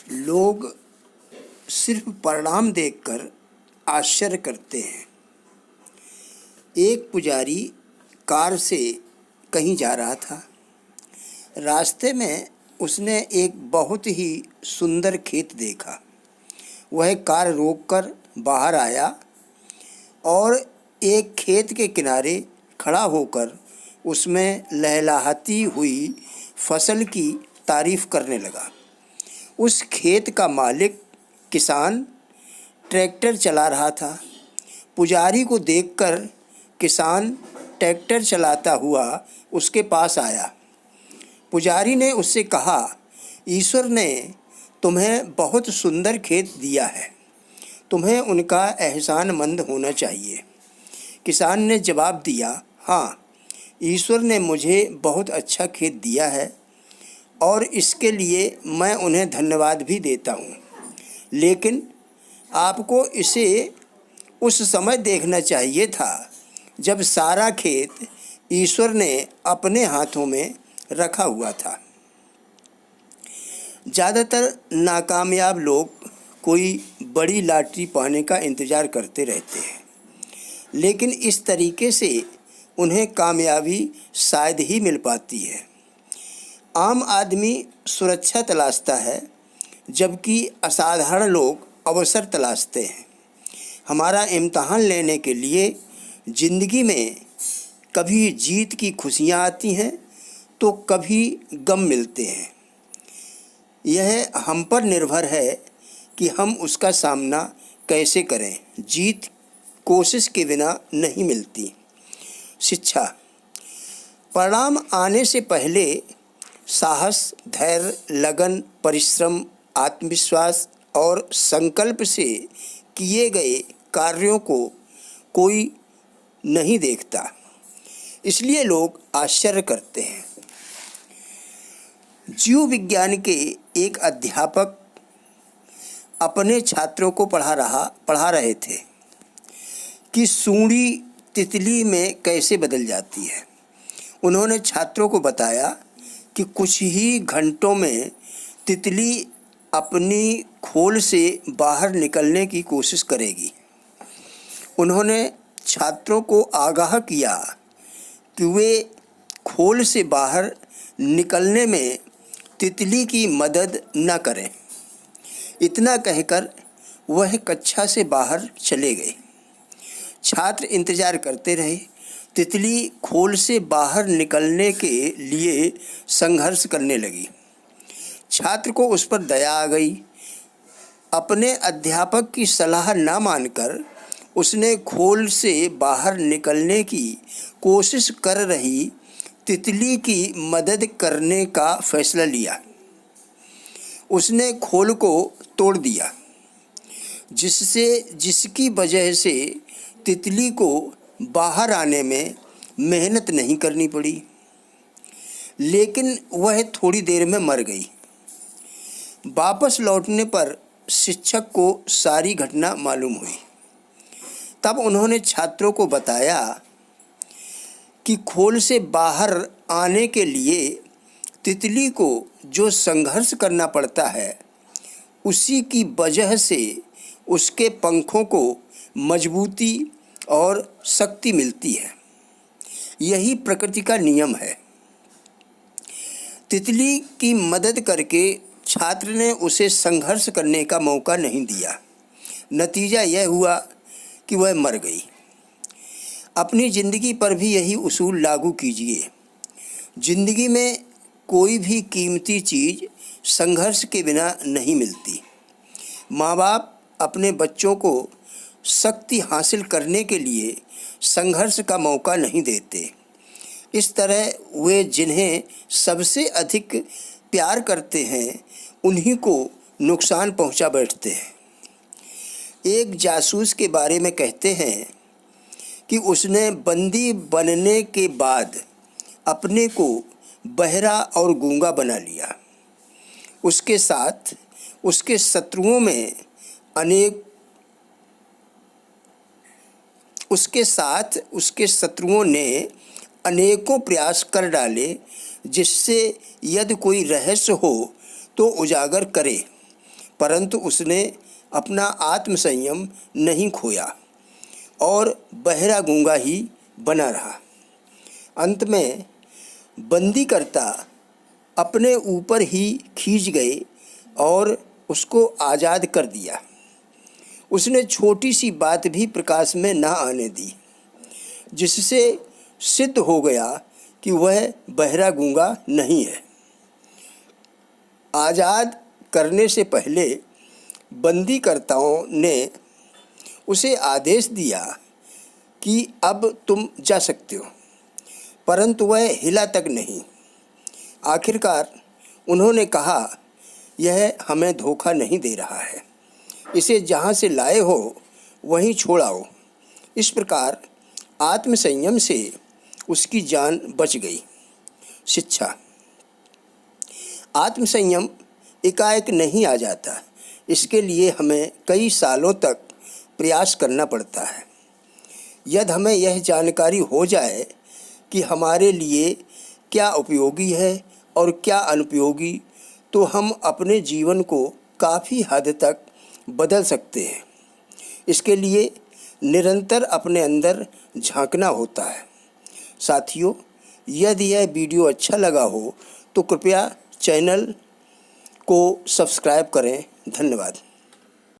लोग सिर्फ परिणाम देखकर आश्चर्य करते हैं। एक पुजारी कार से कहीं जा रहा था। रास्ते में उसने एक बहुत ही सुंदर खेत देखा। वह कार रोककर बाहर आया और एक खेत के किनारे खड़ा होकर उसमें लहलहाती हुई फसल की तारीफ करने लगा। उस खेत का मालिक किसान ट्रैक्टर चला रहा था। पुजारी को देखकर किसान ट्रैक्टर चलाता हुआ उसके पास आया। पुजारी ने उससे कहा, ईश्वर ने तुम्हें बहुत सुंदर खेत दिया है, तुम्हें उनका एहसानमंद होना चाहिए। किसान ने जवाब दिया, हाँ, ईश्वर ने मुझे बहुत अच्छा खेत दिया है और इसके लिए मैं उन्हें धन्यवाद भी देता हूँ, लेकिन आपको इसे उस समय देखना चाहिए था जब सारा खेत ईश्वर ने अपने हाथों में रखा हुआ था। ज़्यादातर नाकामयाब लोग कोई बड़ी लॉटरी पाने का इंतज़ार करते रहते हैं, लेकिन इस तरीके से उन्हें कामयाबी शायद ही मिल पाती है। आम आदमी सुरक्षा तलाशता है, जबकि असाधारण लोग अवसर तलाशते हैं। हमारा इम्तहान लेने के लिए ज़िंदगी में कभी जीत की खुशियाँ आती हैं तो कभी गम मिलते हैं। यह हम पर निर्भर है कि हम उसका सामना कैसे करें। जीत कोशिश के बिना नहीं मिलती। शिक्षा। परिणाम आने से पहले साहस, धैर्य, लगन, परिश्रम, आत्मविश्वास और संकल्प से किए गए कार्यों को कोई नहीं देखता, इसलिए लोग आश्चर्य करते हैं। जीव विज्ञान के एक अध्यापक अपने छात्रों को पढ़ा रहे थे कि सूंडी तितली में कैसे बदल जाती है। उन्होंने छात्रों को बताया कि कुछ ही घंटों में तितली अपनी खोल से बाहर निकलने की कोशिश करेगी। उन्होंने छात्रों को आगाह किया कि वे खोल से बाहर निकलने में तितली की मदद न करें। इतना कहकर वह कक्षा से बाहर चले गए। छात्र इंतज़ार करते रहे। तितली खोल से बाहर निकलने के लिए संघर्ष करने लगी। छात्र को उस पर दया आ गई। अपने अध्यापक की सलाह न मानकर उसने खोल से बाहर निकलने की कोशिश कर रही तितली की मदद करने का फैसला लिया। उसने खोल को तोड़ दिया, जिसकी वजह से तितली को बाहर आने में मेहनत नहीं करनी पड़ी, लेकिन वह थोड़ी देर में मर गई। वापस लौटने पर शिक्षक को सारी घटना मालूम हुई। तब उन्होंने छात्रों को बताया कि खोल से बाहर आने के लिए तितली को जो संघर्ष करना पड़ता है, उसी की वजह से उसके पंखों को मजबूती और शक्ति मिलती है। यही प्रकृति का नियम है। तितली की मदद करके छात्र ने उसे संघर्ष करने का मौका नहीं दिया। नतीजा यह हुआ कि वह मर गई। अपनी ज़िंदगी पर भी यही उसूल लागू कीजिए। ज़िंदगी में कोई भी कीमती चीज़ संघर्ष के बिना नहीं मिलती। माँ बाप अपने बच्चों को शक्ति हासिल करने के लिए संघर्ष का मौका नहीं देते। इस तरह वे जिन्हें सबसे अधिक प्यार करते हैं, उन्हीं को नुकसान पहुंचा बैठते हैं। एक जासूस के बारे में कहते हैं कि उसने बंदी बनने के बाद अपने को बहरा और गूंगा बना लिया। उसके साथ उसके शत्रुओं ने अनेकों प्रयास कर डाले, जिससे यदि कोई रहस्य हो तो उजागर करे, परंतु उसने अपना आत्मसंयम नहीं खोया और बहरा गूंगा ही बना रहा। अंत में बंदीकर्ता अपने ऊपर ही खींच गए और उसको आज़ाद कर दिया। उसने छोटी सी बात भी प्रकाश में न आने दी, जिससे सिद्ध हो गया कि वह बहरा गूंगा नहीं है। आज़ाद करने से पहले बंदीकर्ताओं ने उसे आदेश दिया कि अब तुम जा सकते हो, परंतु वह हिला तक नहीं। आखिरकार उन्होंने कहा, यह हमें धोखा नहीं दे रहा है, इसे जहाँ से लाए हो वहीं छोड़ आओ। इस प्रकार आत्मसंयम से उसकी जान बच गई। शिक्षा। आत्मसंयम एकाएक नहीं आ जाता, इसके लिए हमें कई सालों तक प्रयास करना पड़ता है। यदि हमें यह जानकारी हो जाए कि हमारे लिए क्या उपयोगी है और क्या अनुपयोगी, तो हम अपने जीवन को काफ़ी हद तक बदल सकते हैं। इसके लिए निरंतर अपने अंदर झांकना होता है। साथियों, यदि यह वीडियो अच्छा लगा हो तो कृपया चैनल को सब्सक्राइब करें। धन्यवाद।